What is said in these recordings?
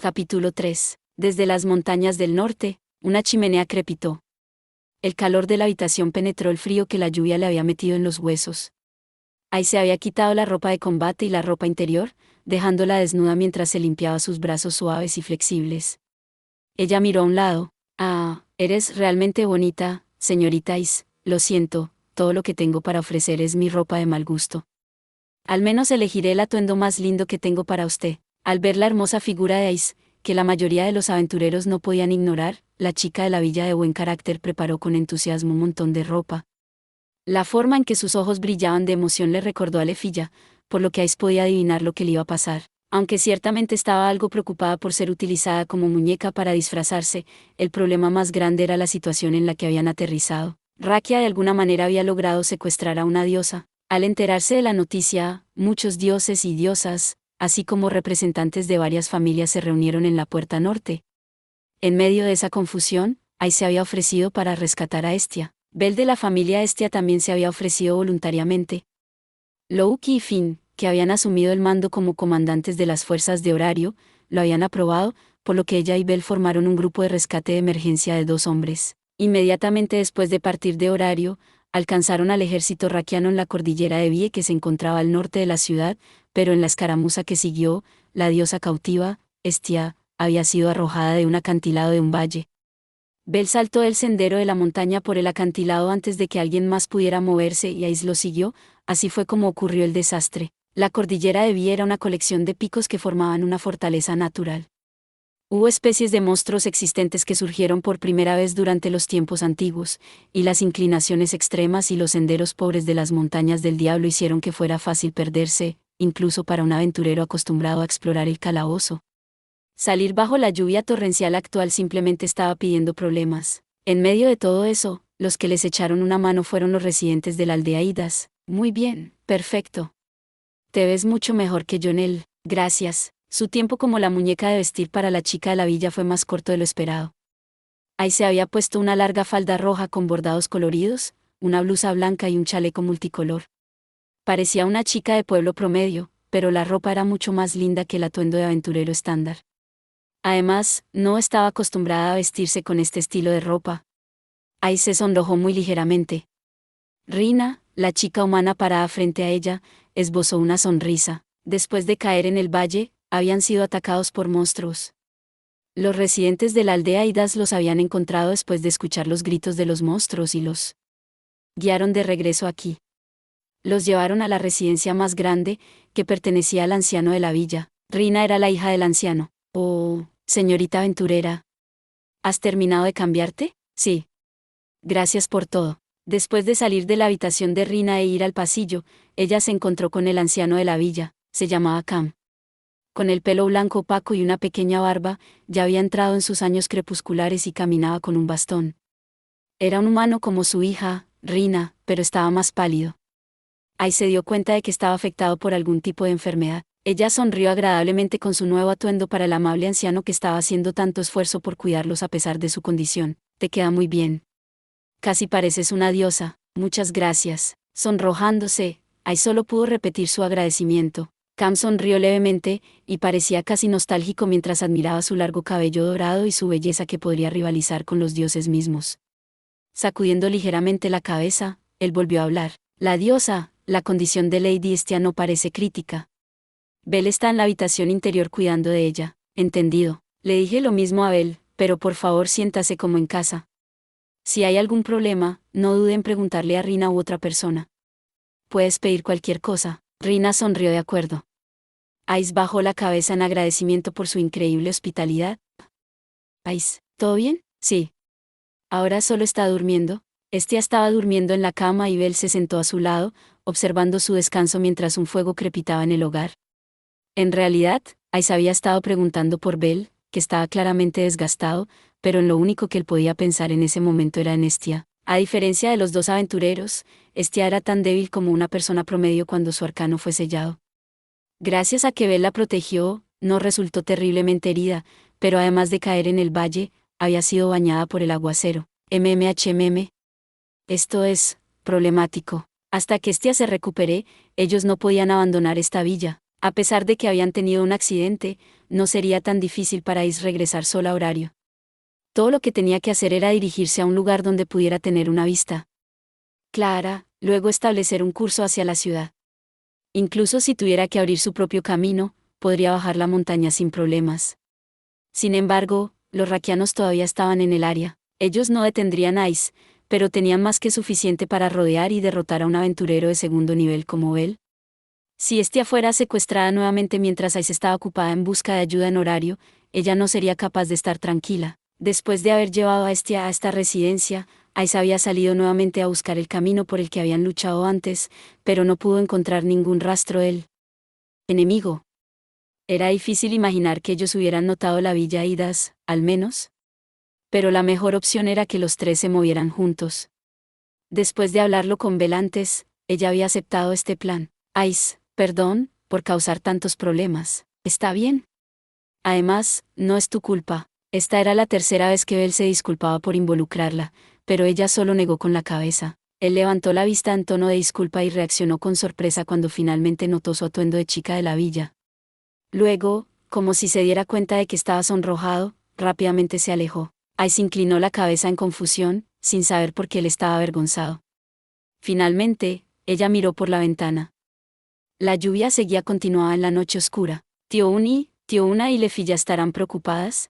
Capítulo 3. Desde las montañas del norte, una chimenea crepitó. El calor de la habitación penetró el frío que la lluvia le había metido en los huesos. Ahí se había quitado la ropa de combate y la ropa interior, dejándola desnuda mientras se limpiaba sus brazos suaves y flexibles. Ella miró a un lado. Ah, eres realmente bonita, señorita Is. Lo siento, todo lo que tengo para ofrecer es mi ropa de mal gusto. Al menos elegiré el atuendo más lindo que tengo para usted. Al ver la hermosa figura de Ice, que la mayoría de los aventureros no podían ignorar, la chica de la villa de buen carácter preparó con entusiasmo un montón de ropa. La forma en que sus ojos brillaban de emoción le recordó a Lefilla, por lo que Ice podía adivinar lo que le iba a pasar. Aunque ciertamente estaba algo preocupada por ser utilizada como muñeca para disfrazarse, el problema más grande era la situación en la que habían aterrizado. Rakia de alguna manera había logrado secuestrar a una diosa. Al enterarse de la noticia, muchos dioses y diosas, así como representantes de varias familias se reunieron en la puerta norte. En medio de esa confusión, Ai se había ofrecido para rescatar a Estia. Bel de la familia Estia también se había ofrecido voluntariamente. Louki y Finn, que habían asumido el mando como comandantes de las fuerzas de Horario, lo habían aprobado, por lo que ella y Bel formaron un grupo de rescate de emergencia de 2 hombres. Inmediatamente después de partir de Horario, alcanzaron al ejército raquiano en la cordillera de Vie que se encontraba al norte de la ciudad, pero en la escaramuza que siguió, la diosa cautiva, Estia, había sido arrojada de un acantilado de un valle. Bel saltó del sendero de la montaña por el acantilado antes de que alguien más pudiera moverse y Ais lo siguió, así fue como ocurrió el desastre. La cordillera de Vie era una colección de picos que formaban una fortaleza natural. Hubo especies de monstruos existentes que surgieron por primera vez durante los tiempos antiguos, y las inclinaciones extremas y los senderos pobres de las montañas del diablo hicieron que fuera fácil perderse, incluso para un aventurero acostumbrado a explorar el calabozo. Salir bajo la lluvia torrencial actual simplemente estaba pidiendo problemas. En medio de todo eso, los que les echaron una mano fueron los residentes de la aldea Idas. Muy bien, perfecto. Te ves mucho mejor que Jonel, gracias. Su tiempo como la muñeca de vestir para la chica de la villa fue más corto de lo esperado. Ahí se había puesto una larga falda roja con bordados coloridos, una blusa blanca y un chaleco multicolor. Parecía una chica de pueblo promedio, pero la ropa era mucho más linda que el atuendo de aventurero estándar. Además, no estaba acostumbrada a vestirse con este estilo de ropa. Ahí se sonrojó muy ligeramente. Rina, la chica humana parada frente a ella, esbozó una sonrisa. Después de caer en el valle, habían sido atacados por monstruos. Los residentes de la aldea Idas los habían encontrado después de escuchar los gritos de los monstruos y los guiaron de regreso aquí. Los llevaron a la residencia más grande, que pertenecía al anciano de la villa. Rina era la hija del anciano. Oh, señorita aventurera. ¿Has terminado de cambiarte? Sí. Gracias por todo. Después de salir de la habitación de Rina e ir al pasillo, ella se encontró con el anciano de la villa. Se llamaba Cam. Con el pelo blanco opaco y una pequeña barba, ya había entrado en sus años crepusculares y caminaba con un bastón. Era un humano como su hija, Rina, pero estaba más pálido. Ahí se dio cuenta de que estaba afectado por algún tipo de enfermedad. Ella sonrió agradablemente con su nuevo atuendo para el amable anciano que estaba haciendo tanto esfuerzo por cuidarlos a pesar de su condición. Te queda muy bien. Casi pareces una diosa, muchas gracias. Sonrojándose, ahí solo pudo repetir su agradecimiento. Cam sonrió levemente, y parecía casi nostálgico mientras admiraba su largo cabello dorado y su belleza que podría rivalizar con los dioses mismos. Sacudiendo ligeramente la cabeza, él volvió a hablar. La diosa, la condición de Lady Estia no parece crítica. Bel está en la habitación interior cuidando de ella. Entendido. Le dije lo mismo a Bel, pero por favor siéntase como en casa. Si hay algún problema, no dude en preguntarle a Rina u otra persona. Puedes pedir cualquier cosa. Rina sonrió de acuerdo. Ice bajó la cabeza en agradecimiento por su increíble hospitalidad. Ice, ¿todo bien? Sí. Ahora solo está durmiendo. Estia estaba durmiendo en la cama y Bel se sentó a su lado, observando su descanso mientras un fuego crepitaba en el hogar. En realidad, Ice había estado preguntando por Bel, que estaba claramente desgastado, pero en lo único que él podía pensar en ese momento era en Estia. A diferencia de los dos aventureros, Estia era tan débil como una persona promedio cuando su arcano fue sellado. Gracias a que Bel la protegió, no resultó terriblemente herida, pero además de caer en el valle, había sido bañada por el aguacero. MMHMM. Esto es problemático. Hasta que Estia se recupere, ellos no podían abandonar esta villa. A pesar de que habían tenido un accidente, no sería tan difícil para Ace regresar sola a Horario. Todo lo que tenía que hacer era dirigirse a un lugar donde pudiera tener una vista clara, luego establecer un curso hacia la ciudad. Incluso si tuviera que abrir su propio camino, podría bajar la montaña sin problemas. Sin embargo, los raquianos todavía estaban en el área. Ellos no detendrían a Ace, pero tenían más que suficiente para rodear y derrotar a un aventurero de segundo nivel como él. Si Estia fuera secuestrada nuevamente mientras Ace estaba ocupada en busca de ayuda en Horario, ella no sería capaz de estar tranquila. Después de haber llevado a Estia a esta residencia, Ace había salido nuevamente a buscar el camino por el que habían luchado antes, pero no pudo encontrar ningún rastro del enemigo. Era difícil imaginar que ellos hubieran notado la villa Idas, al menos. Pero la mejor opción era que los tres se movieran juntos. Después de hablarlo con Bel antes, ella había aceptado este plan. Ace, perdón, por causar tantos problemas. ¿Está bien? Además, no es tu culpa. Esta era la tercera vez que Bel se disculpaba por involucrarla, pero ella solo negó con la cabeza. Él levantó la vista en tono de disculpa y reaccionó con sorpresa cuando finalmente notó su atuendo de chica de la villa. Luego, como si se diera cuenta de que estaba sonrojado, rápidamente se alejó. Ace inclinó la cabeza en confusión, sin saber por qué él estaba avergonzado. Finalmente, ella miró por la ventana. La lluvia continuaba en la noche oscura. Tío Una y Lefi ya estarán preocupadas.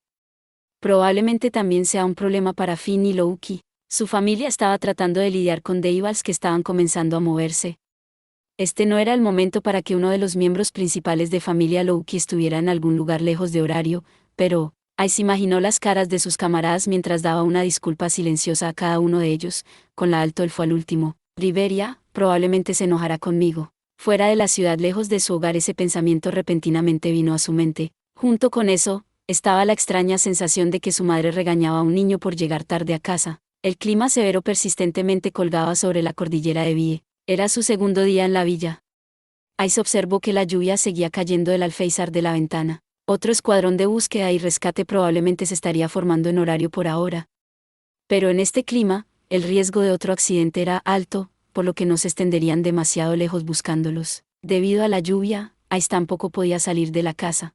Probablemente también sea un problema para Finn y Loki. Su familia estaba tratando de lidiar con Deivals que estaban comenzando a moverse. Este no era el momento para que uno de los miembros principales de familia Loki estuviera en algún lugar lejos de Horario, pero Ace imaginó las caras de sus camaradas mientras daba una disculpa silenciosa a cada uno de ellos. Con la alto él fue al último. Riveria, probablemente se enojará conmigo. Fuera de la ciudad, lejos de su hogar, ese pensamiento repentinamente vino a su mente. Junto con eso, estaba la extraña sensación de que su madre regañaba a un niño por llegar tarde a casa. El clima severo persistentemente colgaba sobre la cordillera de Vie. Era su segundo día en la villa. Ace observó que la lluvia seguía cayendo del alféizar de la ventana. Otro escuadrón de búsqueda y rescate probablemente se estaría formando en Horario por ahora. Pero en este clima, el riesgo de otro accidente era alto, por lo que no se extenderían demasiado lejos buscándolos. Debido a la lluvia, Ace tampoco podía salir de la casa.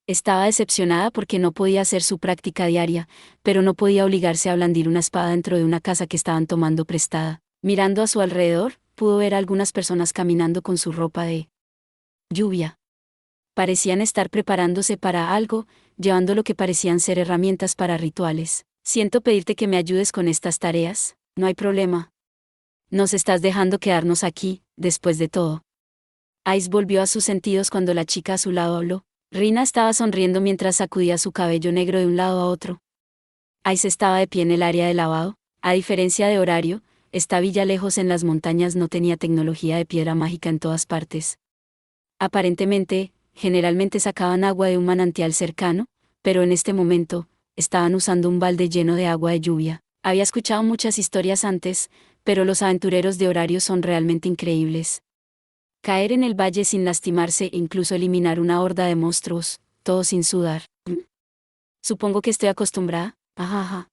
Estaba decepcionada porque no podía hacer su práctica diaria, pero no podía obligarse a blandir una espada dentro de una casa que estaban tomando prestada. Mirando a su alrededor, pudo ver a algunas personas caminando con su ropa de lluvia. Parecían estar preparándose para algo, llevando lo que parecían ser herramientas para rituales. Siento pedirte que me ayudes con estas tareas, no hay problema. Nos estás dejando quedarnos aquí, después de todo. Ace volvió a sus sentidos cuando la chica a su lado habló. Rina estaba sonriendo mientras sacudía su cabello negro de un lado a otro. Ace estaba de pie en el área de lavado. A diferencia de Horario, esta villa lejos en las montañas no tenía tecnología de piedra mágica en todas partes. Aparentemente, generalmente sacaban agua de un manantial cercano, pero en este momento, estaban usando un balde lleno de agua de lluvia. Había escuchado muchas historias antes, pero los aventureros de Horario son realmente increíbles. Caer en el valle sin lastimarse e incluso eliminar una horda de monstruos, todo sin sudar. Supongo que estoy acostumbrada, ajaja.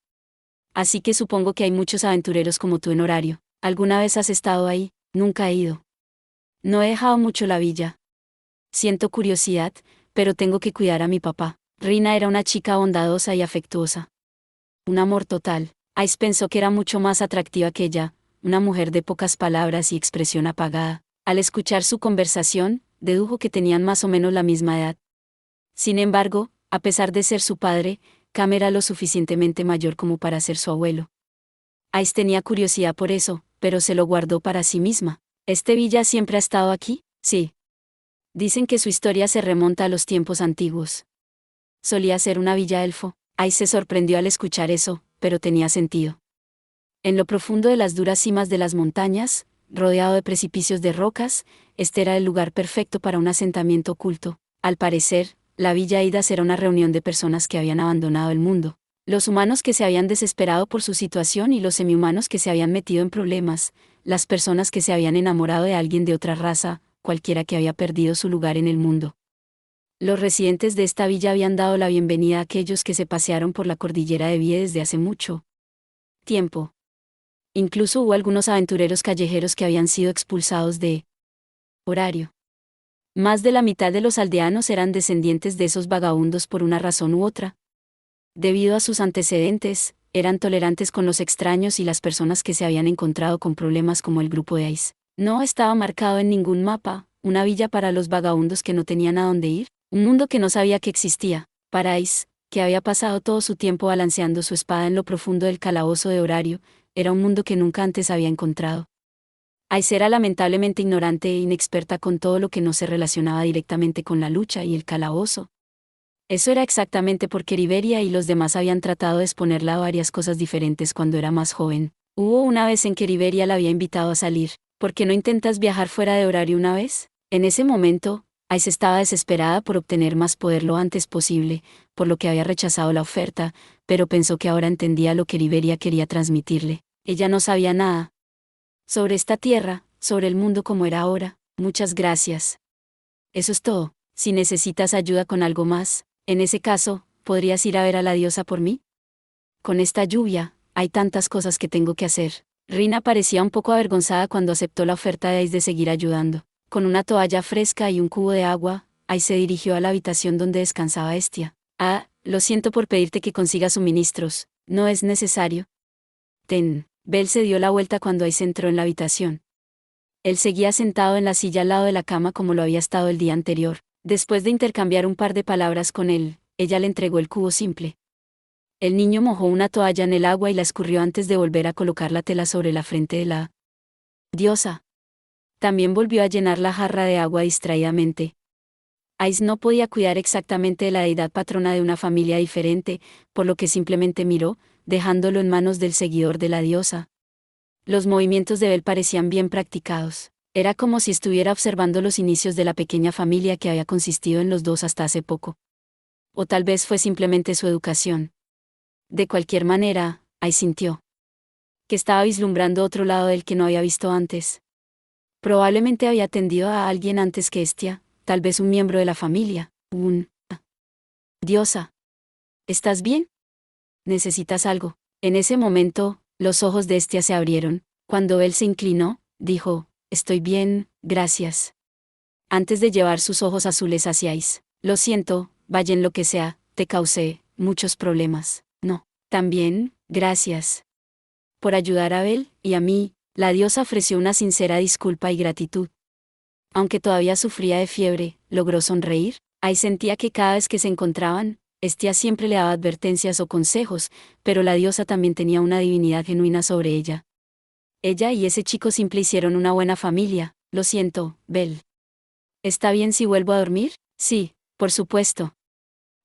Así que supongo que hay muchos aventureros como tú en Horario. ¿Alguna vez has estado ahí? Nunca he ido. No he dejado mucho la villa. Siento curiosidad, pero tengo que cuidar a mi papá. Rina era una chica bondadosa y afectuosa. Un amor total. Ace pensó que era mucho más atractiva que ella, una mujer de pocas palabras y expresión apagada. Al escuchar su conversación, dedujo que tenían más o menos la misma edad. Sin embargo, a pesar de ser su padre, Cam era lo suficientemente mayor como para ser su abuelo. Ace tenía curiosidad por eso, pero se lo guardó para sí misma. ¿Este villa siempre ha estado aquí? Sí. Dicen que su historia se remonta a los tiempos antiguos. Solía ser una villa elfo. Ace se sorprendió al escuchar eso, pero tenía sentido. En lo profundo de las duras cimas de las montañas, rodeado de precipicios de rocas, este era el lugar perfecto para un asentamiento oculto. Al parecer, la Villa Idas era una reunión de personas que habían abandonado el mundo. Los humanos que se habían desesperado por su situación y los semihumanos que se habían metido en problemas, las personas que se habían enamorado de alguien de otra raza, cualquiera que había perdido su lugar en el mundo. Los residentes de esta villa habían dado la bienvenida a aquellos que se pasearon por la cordillera de Vie desde hace mucho tiempo. Incluso hubo algunos aventureros callejeros que habían sido expulsados de Horario. Más de la mitad de los aldeanos eran descendientes de esos vagabundos por una razón u otra. Debido a sus antecedentes, eran tolerantes con los extraños y las personas que se habían encontrado con problemas como el grupo de Ice. No estaba marcado en ningún mapa, una villa para los vagabundos que no tenían a dónde ir, un mundo que no sabía que existía. Para Ice, que había pasado todo su tiempo balanceando su espada en lo profundo del calabozo de Horario, era un mundo que nunca antes había encontrado. Ice era lamentablemente ignorante e inexperta con todo lo que no se relacionaba directamente con la lucha y el calabozo. Eso era exactamente porque Riveria y los demás habían tratado de exponerla a varias cosas diferentes cuando era más joven. Hubo una vez en que Riveria la había invitado a salir. ¿Por qué no intentas viajar fuera de Horario una vez? En ese momento, Ice estaba desesperada por obtener más poder lo antes posible, por lo que había rechazado la oferta, pero pensó que ahora entendía lo que Riveria quería transmitirle. Ella no sabía nada sobre esta tierra, sobre el mundo como era ahora. Muchas gracias. Eso es todo. Si necesitas ayuda con algo más, en ese caso, ¿podrías ir a ver a la diosa por mí? Con esta lluvia, hay tantas cosas que tengo que hacer. Rina parecía un poco avergonzada cuando aceptó la oferta de Ice de seguir ayudando. Con una toalla fresca y un cubo de agua, Ice se dirigió a la habitación donde descansaba Estia. Lo siento por pedirte que consiga suministros. No es necesario. Ten. Bell se dio la vuelta cuando Ice entró en la habitación. Él seguía sentado en la silla al lado de la cama como lo había estado el día anterior. Después de intercambiar un par de palabras con él, ella le entregó el cubo simple. El niño mojó una toalla en el agua y la escurrió antes de volver a colocar la tela sobre la frente de la diosa. También volvió a llenar la jarra de agua distraídamente. Ice no podía cuidar exactamente de la deidad patrona de una familia diferente, por lo que simplemente miró, dejándolo en manos del seguidor de la diosa. Los movimientos de Bell parecían bien practicados. Era como si estuviera observando los inicios de la pequeña familia que había consistido en los dos hasta hace poco. O tal vez fue simplemente su educación. De cualquier manera, Ice sintió que estaba vislumbrando otro lado del que no había visto antes. Probablemente había atendido a alguien antes que Estia, tal vez un miembro de la familia, diosa. ¿Estás bien? ¿Necesitas algo? En ese momento, los ojos de Estia se abrieron. Cuando él se inclinó, dijo, estoy bien, gracias. Antes de llevar sus ojos azules hacia Ice, lo siento, vaya en lo que sea, te causé muchos problemas. No. También, gracias por ayudar a Bell y a mí. La diosa ofreció una sincera disculpa y gratitud. Aunque todavía sufría de fiebre, logró sonreír. Ice sentía que cada vez que se encontraban, Estia siempre le daba advertencias o consejos, pero la diosa también tenía una divinidad genuina sobre ella. Ella y ese chico simple hicieron una buena familia. Lo siento, Bell. ¿Está bien si vuelvo a dormir? Sí, por supuesto.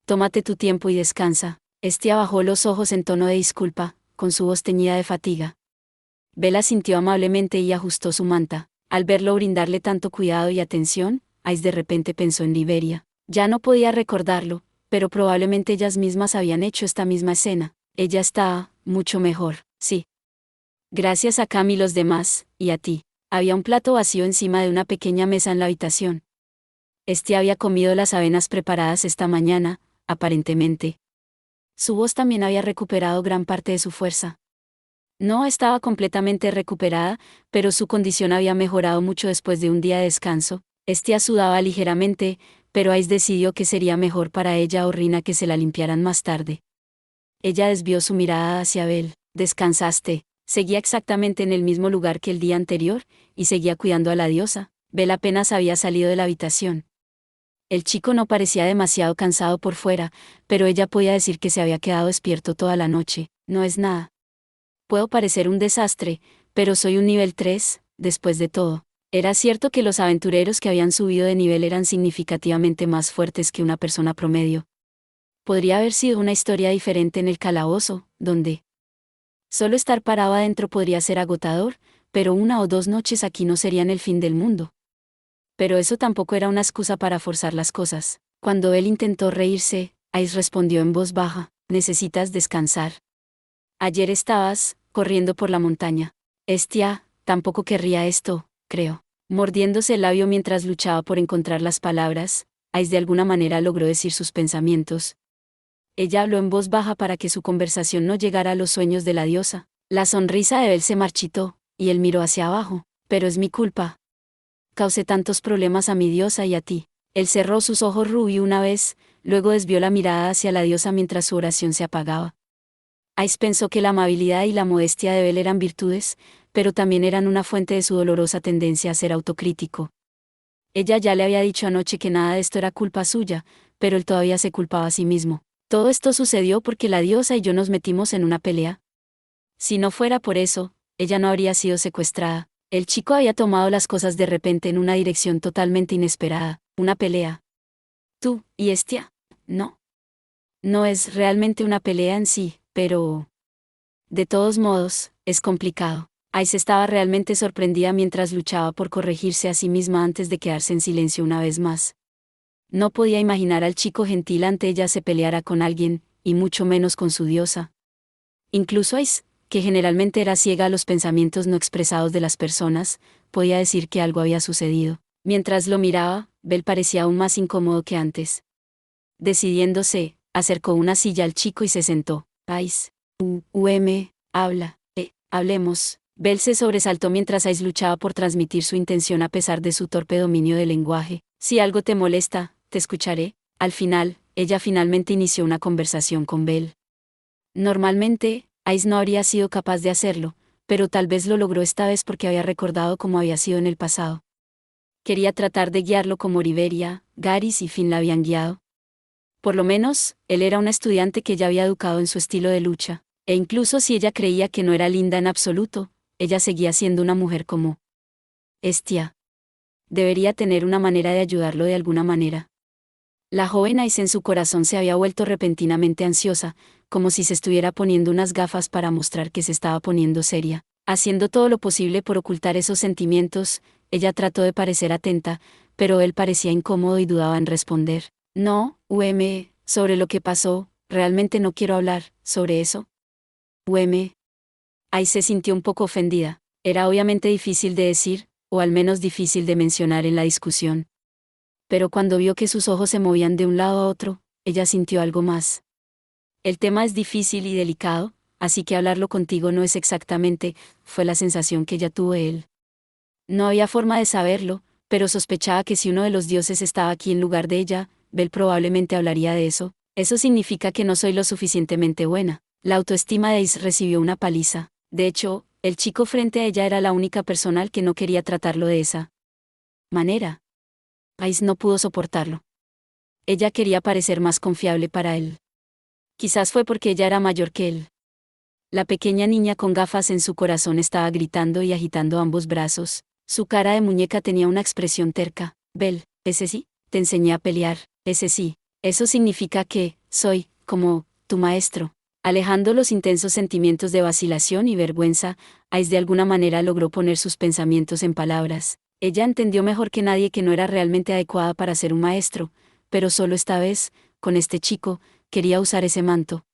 Tómate tu tiempo y descansa. Estia bajó los ojos en tono de disculpa, con su voz teñida de fatiga. Bell asintió amablemente y ajustó su manta. Al verlo brindarle tanto cuidado y atención, Ice de repente pensó en Liberia. Ya no podía recordarlo, pero probablemente ellas mismas habían hecho esta misma escena. Ella está mucho mejor, sí. Gracias a Cam y los demás, y a ti. Había un plato vacío encima de una pequeña mesa en la habitación. Este había comido las avenas preparadas esta mañana, aparentemente. Su voz también había recuperado gran parte de su fuerza. No estaba completamente recuperada, pero su condición había mejorado mucho después de un día de descanso. Estia sudaba ligeramente, pero Ice decidió que sería mejor para ella o Rina que se la limpiaran más tarde. Ella desvió su mirada hacia Bell. ¿Descansaste? Seguía exactamente en el mismo lugar que el día anterior, y seguía cuidando a la diosa. Bell apenas había salido de la habitación. El chico no parecía demasiado cansado por fuera, pero ella podía decir que se había quedado despierto toda la noche. No es nada. Puedo parecer un desastre, pero soy un nivel 3, después de todo. Era cierto que los aventureros que habían subido de nivel eran significativamente más fuertes que una persona promedio. Podría haber sido una historia diferente en el calabozo, donde solo estar parado adentro podría ser agotador, pero 1 o 2 noches aquí no serían el fin del mundo. Pero eso tampoco era una excusa para forzar las cosas. Cuando él intentó reírse, Ice respondió en voz baja, necesitas descansar. Ayer estabas corriendo por la montaña. Estia tampoco querría esto, creo. Mordiéndose el labio mientras luchaba por encontrar las palabras, Ice de alguna manera logró decir sus pensamientos. Ella habló en voz baja para que su conversación no llegara a los sueños de la diosa. La sonrisa de Bell se marchitó, y él miró hacia abajo. Pero es mi culpa. causé tantos problemas a mi diosa y a ti. Él cerró sus ojos rubio una vez, luego desvió la mirada hacia la diosa mientras su oración se apagaba. Ice pensó que la amabilidad y la modestia de Bell eran virtudes, pero también eran una fuente de su dolorosa tendencia a ser autocrítico. Ella ya le había dicho anoche que nada de esto era culpa suya, pero él todavía se culpaba a sí mismo. Todo esto sucedió porque la diosa y yo nos metimos en una pelea. Si no fuera por eso, ella no habría sido secuestrada. El chico había tomado las cosas de repente en una dirección totalmente inesperada. Una pelea. Tú, y Estia. No. No es realmente una pelea en sí, pero... De todos modos, es complicado. Ice estaba realmente sorprendida mientras luchaba por corregirse a sí misma antes de quedarse en silencio una vez más. No podía imaginar al chico gentil ante ella se peleara con alguien, y mucho menos con su diosa. Incluso Ice, que generalmente era ciega a los pensamientos no expresados de las personas, podía decir que algo había sucedido. Mientras lo miraba, Bell parecía aún más incómodo que antes. Decidiéndose, acercó una silla al chico y se sentó. Ice. Habla. Hablemos. Bell se sobresaltó mientras Ice luchaba por transmitir su intención a pesar de su torpe dominio del lenguaje. Si algo te molesta, te escucharé. Al final, ella finalmente inició una conversación con Bell. Normalmente, Ice no habría sido capaz de hacerlo, pero tal vez lo logró esta vez porque había recordado cómo había sido en el pasado. Quería tratar de guiarlo como Riveria, Garys y Finn la habían guiado. Por lo menos, él era un estudiante que ya había educado en su estilo de lucha, e incluso si ella creía que no era linda en absoluto, ella seguía siendo una mujer como Estia. Debería tener una manera de ayudarlo de alguna manera. La joven Ice en su corazón se había vuelto repentinamente ansiosa, como si se estuviera poniendo unas gafas para mostrar que se estaba poniendo seria. Haciendo todo lo posible por ocultar esos sentimientos, ella trató de parecer atenta, pero él parecía incómodo y dudaba en responder. No, sobre lo que pasó, realmente no quiero hablar sobre eso. Ice se sintió un poco ofendida. Era obviamente difícil de decir, o al menos difícil de mencionar en la discusión. Pero cuando vio que sus ojos se movían de un lado a otro, ella sintió algo más. El tema es difícil y delicado, así que hablarlo contigo no es exactamente, fue la sensación que ella tuvo de él. No había forma de saberlo, pero sospechaba que si uno de los dioses estaba aquí en lugar de ella, Bell probablemente hablaría de eso. Eso significa que no soy lo suficientemente buena. La autoestima de Ace recibió una paliza. De hecho, el chico frente a ella era la única persona al que no quería tratarlo de esa manera. Ice no pudo soportarlo. Ella quería parecer más confiable para él. Quizás fue porque ella era mayor que él. La pequeña niña con gafas en su corazón estaba gritando y agitando ambos brazos. Su cara de muñeca tenía una expresión terca. Bell, ese sí, te enseñé a pelear, ese sí. Eso significa que, soy, como, tu maestro. Alejando los intensos sentimientos de vacilación y vergüenza, Ice de alguna manera logró poner sus pensamientos en palabras. Ella entendió mejor que nadie que no era realmente adecuada para ser un maestro, pero solo esta vez, con este chico, quería usar ese manto.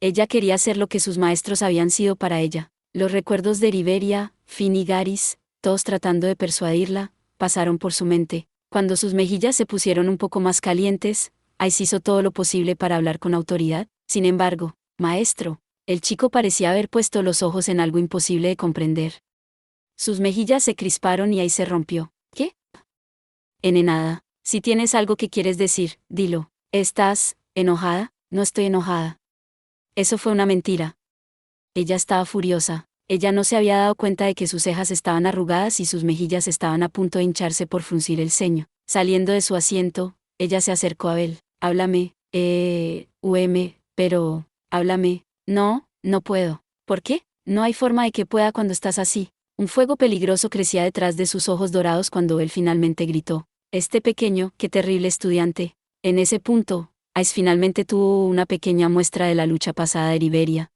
Ella quería ser lo que sus maestros habían sido para ella. Los recuerdos de Riveria, Finn y Garys, todos tratando de persuadirla, pasaron por su mente. Cuando sus mejillas se pusieron un poco más calientes, Ice hizo todo lo posible para hablar con autoridad. Sin embargo, maestro, el chico parecía haber puesto los ojos en algo imposible de comprender. Sus mejillas se crisparon y Ice se rompió. ¿Qué? Nada. Si tienes algo que quieres decir, dilo. ¿Estás enojada? No estoy enojada. Eso fue una mentira. Ella estaba furiosa. Ella no se había dado cuenta de que sus cejas estaban arrugadas y sus mejillas estaban a punto de hincharse por fruncir el ceño. Saliendo de su asiento, ella se acercó a Bell. Háblame, pero, háblame. No, no puedo. ¿Por qué? No hay forma de que pueda cuando estás así. Un fuego peligroso crecía detrás de sus ojos dorados cuando él finalmente gritó. Este pequeño, qué terrible estudiante. En ese punto, Ice finalmente tuvo una pequeña muestra de la lucha pasada de Riveria.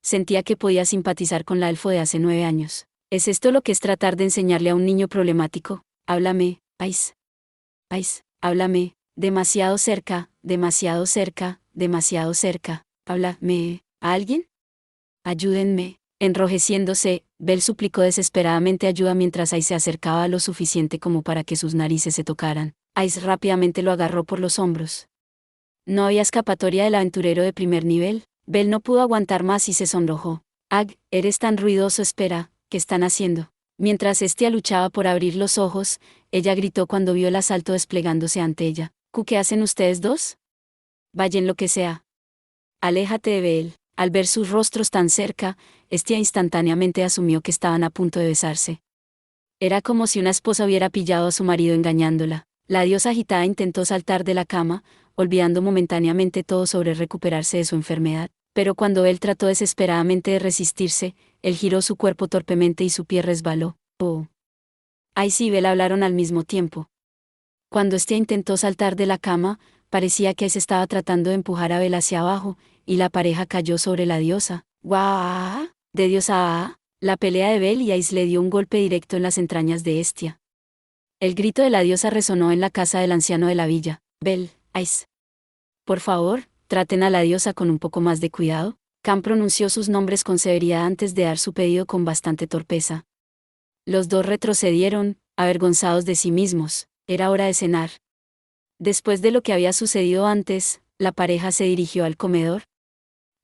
Sentía que podía simpatizar con la elfo de hace 9 años. ¿Es esto lo que es tratar de enseñarle a un niño problemático? Háblame, Ice. Ice, háblame. Demasiado cerca, demasiado cerca, demasiado cerca. Háblame. ¿A alguien? Ayúdenme. Enrojeciéndose, Bell suplicó desesperadamente ayuda mientras Ice se acercaba lo suficiente como para que sus narices se tocaran. Ice rápidamente lo agarró por los hombros. No había escapatoria del aventurero de primer nivel. Bell no pudo aguantar más y se sonrojó. Ag, eres tan ruidoso, espera, ¿qué están haciendo? Mientras Estia luchaba por abrir los ojos, ella gritó cuando vio el asalto desplegándose ante ella. ¿Qué hacen ustedes dos? Vayan lo que sea. Aléjate de Bel. Al ver sus rostros tan cerca, Estia instantáneamente asumió que estaban a punto de besarse. Era como si una esposa hubiera pillado a su marido engañándola. La diosa agitada intentó saltar de la cama, olvidando momentáneamente todo sobre recuperarse de su enfermedad, pero cuando él trató desesperadamente de resistirse, él giró su cuerpo torpemente y su pie resbaló. Oh. Ice y Bel hablaron al mismo tiempo. Cuando Estia intentó saltar de la cama, parecía que Ice estaba tratando de empujar a Bel hacia abajo, y la pareja cayó sobre la diosa. ¡Guau! De diosa a. La pelea de Bel y Ice le dio un golpe directo en las entrañas de Estia. El grito de la diosa resonó en la casa del anciano de la villa. Bel, Ice. Por favor, traten a la diosa con un poco más de cuidado. Cam pronunció sus nombres con severidad antes de dar su pedido con bastante torpeza. Los dos retrocedieron, avergonzados de sí mismos. Era hora de cenar. Después de lo que había sucedido antes, la pareja se dirigió al comedor.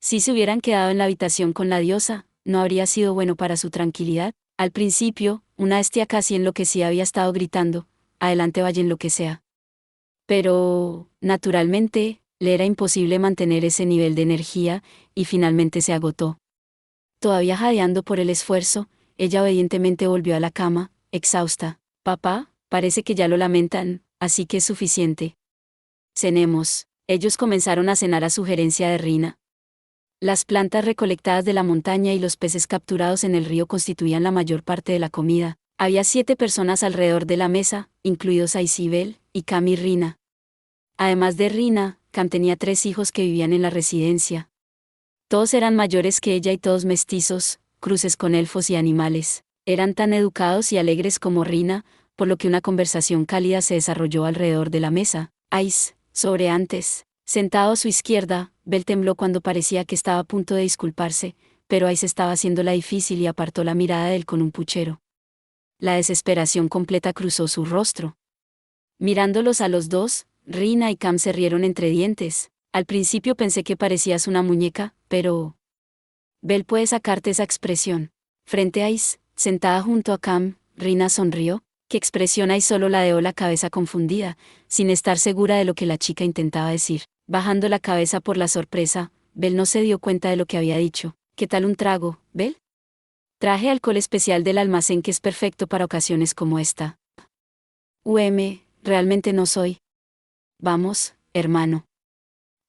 Si se hubieran quedado en la habitación con la diosa, no habría sido bueno para su tranquilidad. Al principio, una Estia casi enloquecida había estado gritando, adelante vayan lo que sea. Pero, naturalmente, le era imposible mantener ese nivel de energía, y finalmente se agotó. Todavía jadeando por el esfuerzo, ella obedientemente volvió a la cama, exhausta. Papá, parece que ya lo lamentan, así que es suficiente. Cenemos. Ellos comenzaron a cenar a sugerencia de Rina. Las plantas recolectadas de la montaña y los peces capturados en el río constituían la mayor parte de la comida. Había 7 personas alrededor de la mesa, incluidos Aisibel, y Cam y Rina. Además de Rina, Cam tenía 3 hijos que vivían en la residencia. Todos eran mayores que ella y todos mestizos, cruces con elfos y animales. Eran tan educados y alegres como Rina, por lo que una conversación cálida se desarrolló alrededor de la mesa. Ice, sobre antes. Sentado a su izquierda, Bel tembló cuando parecía que estaba a punto de disculparse, pero Ice estaba haciéndola difícil y apartó la mirada de él con un puchero. La desesperación completa cruzó su rostro. Mirándolos a los dos, Rina y Cam se rieron entre dientes. Al principio pensé que parecías una muñeca, pero... Bel puede sacarte esa expresión. Frente a Ice, sentada junto a Cam, Rina sonrió. ¿Qué expresión hay? Solo ladeó la cabeza confundida, sin estar segura de lo que la chica intentaba decir. Bajando la cabeza por la sorpresa, Bel no se dio cuenta de lo que había dicho. ¿Qué tal un trago, Bel? Traje alcohol especial del almacén que es perfecto para ocasiones como esta. Realmente no soy. Vamos, hermano.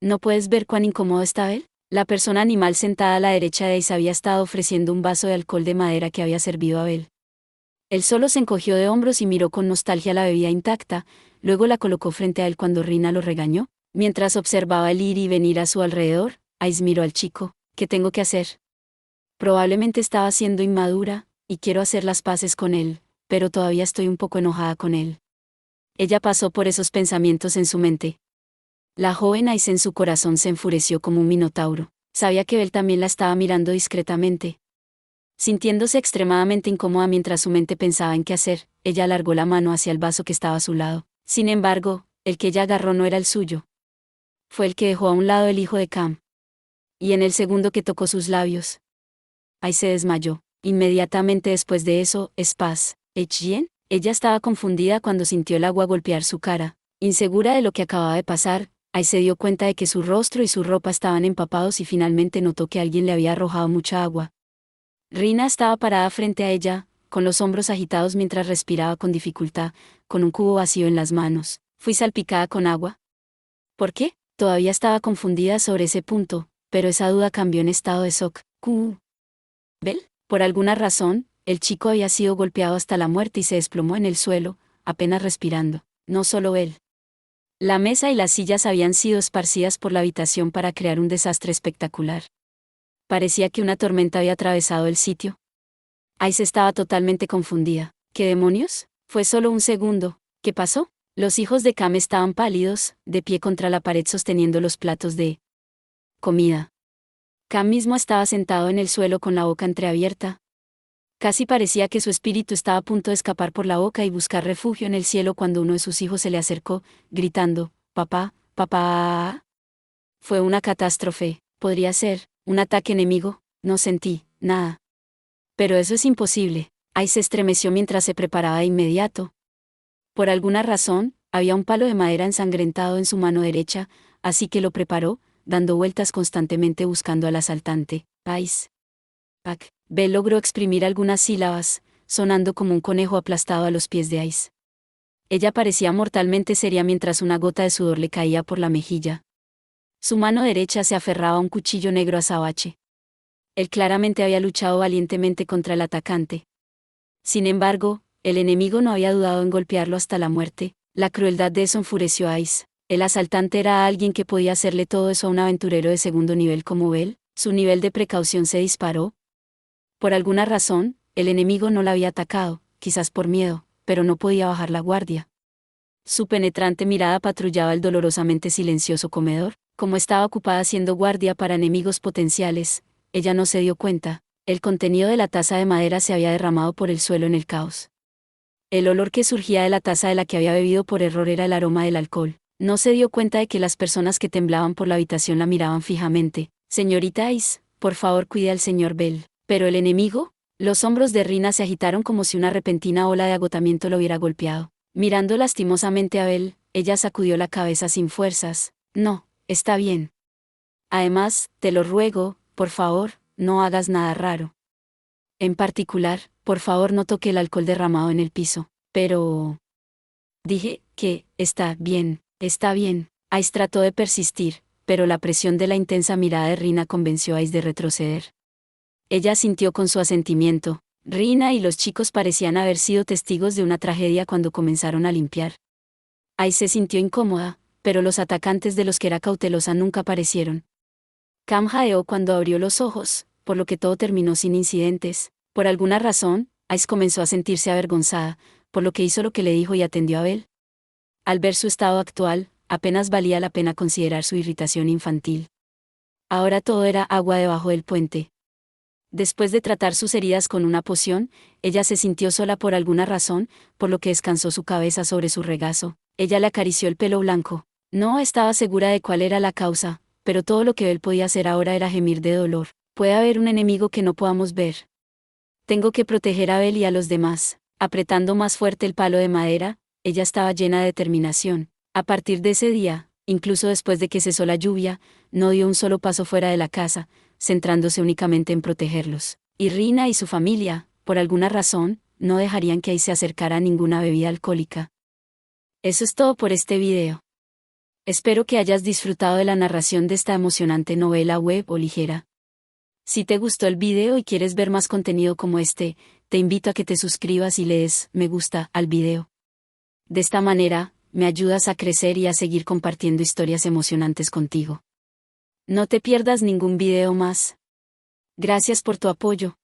¿No puedes ver cuán incómodo está Bel? La persona animal sentada a la derecha de Ace había estado ofreciendo un vaso de alcohol de madera que había servido a Bel. Él solo se encogió de hombros y miró con nostalgia la bebida intacta, luego la colocó frente a él cuando Rina lo regañó. Mientras observaba el ir y venir a su alrededor, Ice miró al chico. ¿Qué tengo que hacer? Probablemente estaba siendo inmadura, y quiero hacer las paces con él, pero todavía estoy un poco enojada con él. Ella pasó por esos pensamientos en su mente. La joven Ice en su corazón se enfureció como un minotauro. Sabía que Bel también la estaba mirando discretamente. Sintiéndose extremadamente incómoda mientras su mente pensaba en qué hacer, ella alargó la mano hacia el vaso que estaba a su lado. Sin embargo, el que ella agarró no era el suyo. Fue el que dejó a un lado el hijo de Cam. Y en el segundo que tocó sus labios, Ice se desmayó. Inmediatamente después de eso, Spaz, ¿Echien? Ella estaba confundida cuando sintió el agua golpear su cara. Insegura de lo que acababa de pasar, Ice se dio cuenta de que su rostro y su ropa estaban empapados y finalmente notó que alguien le había arrojado mucha agua. Rina estaba parada frente a ella, con los hombros agitados mientras respiraba con dificultad, con un cubo vacío en las manos. ¿Fui salpicada con agua? ¿Por qué? Todavía estaba confundida sobre ese punto, pero esa duda cambió en estado de shock. ¿Bel? Por alguna razón, el chico había sido golpeado hasta la muerte y se desplomó en el suelo, apenas respirando. No solo él. La mesa y las sillas habían sido esparcidas por la habitación para crear un desastre espectacular. Parecía que una tormenta había atravesado el sitio. Ice estaba totalmente confundida. ¿Qué demonios? Fue solo un segundo. ¿Qué pasó? Los hijos de Cam estaban pálidos, de pie contra la pared sosteniendo los platos de comida. Cam mismo estaba sentado en el suelo con la boca entreabierta. Casi parecía que su espíritu estaba a punto de escapar por la boca y buscar refugio en el cielo cuando uno de sus hijos se le acercó, gritando, «Papá, papá». Fue una catástrofe. Podría ser un ataque enemigo. No sentí nada. Pero eso es imposible. Ice se estremeció mientras se preparaba de inmediato. Por alguna razón, había un palo de madera ensangrentado en su mano derecha, así que lo preparó, dando vueltas constantemente buscando al asaltante. Ice. Pac. Bell logró exprimir algunas sílabas, sonando como un conejo aplastado a los pies de Ice. Ella parecía mortalmente seria mientras una gota de sudor le caía por la mejilla. Su mano derecha se aferraba a un cuchillo negro azabache. Él claramente había luchado valientemente contra el atacante. Sin embargo, el enemigo no había dudado en golpearlo hasta la muerte. La crueldad de eso enfureció a Ice. El asaltante era alguien que podía hacerle todo eso a un aventurero de segundo nivel como Bell. Su nivel de precaución se disparó. Por alguna razón, el enemigo no la había atacado, quizás por miedo, pero no podía bajar la guardia. Su penetrante mirada patrullaba el dolorosamente silencioso comedor. Como estaba ocupada haciendo guardia para enemigos potenciales, ella no se dio cuenta. El contenido de la taza de madera se había derramado por el suelo en el caos. El olor que surgía de la taza de la que había bebido por error era el aroma del alcohol. No se dio cuenta de que las personas que temblaban por la habitación la miraban fijamente. Señorita Ice, por favor cuide al señor Bell. Pero el enemigo, los hombros de Rina se agitaron como si una repentina ola de agotamiento lo hubiera golpeado. Mirando lastimosamente a Bell, ella sacudió la cabeza sin fuerzas. No, está bien. Además, te lo ruego, por favor, no hagas nada raro. En particular, por favor no toque el alcohol derramado en el piso. Pero... Dije que, está bien, está bien. Ice trató de persistir, pero la presión de la intensa mirada de Rina convenció a Ice de retroceder. Ella sintió con su asentimiento. Rina y los chicos parecían haber sido testigos de una tragedia cuando comenzaron a limpiar. Ice se sintió incómoda, pero los atacantes de los que era cautelosa nunca aparecieron. Cam jadeó cuando abrió los ojos, por lo que todo terminó sin incidentes. Por alguna razón, Ice comenzó a sentirse avergonzada, por lo que hizo lo que le dijo y atendió a Bell. Al ver su estado actual, apenas valía la pena considerar su irritación infantil. Ahora todo era agua debajo del puente. Después de tratar sus heridas con una poción, ella se sintió sola por alguna razón, por lo que descansó su cabeza sobre su regazo. Ella le acarició el pelo blanco. No estaba segura de cuál era la causa, pero todo lo que él podía hacer ahora era gemir de dolor. Puede haber un enemigo que no podamos ver. Tengo que proteger a Bell y a los demás. Apretando más fuerte el palo de madera, ella estaba llena de determinación. A partir de ese día, incluso después de que cesó la lluvia, no dio un solo paso fuera de la casa, centrándose únicamente en protegerlos. Y Rina y su familia, por alguna razón, no dejarían que ahí se acercara a ninguna bebida alcohólica. Eso es todo por este video. Espero que hayas disfrutado de la narración de esta emocionante novela web o ligera. Si te gustó el video y quieres ver más contenido como este, te invito a que te suscribas y le des me gusta al video. De esta manera, me ayudas a crecer y a seguir compartiendo historias emocionantes contigo. No te pierdas ningún video más. Gracias por tu apoyo.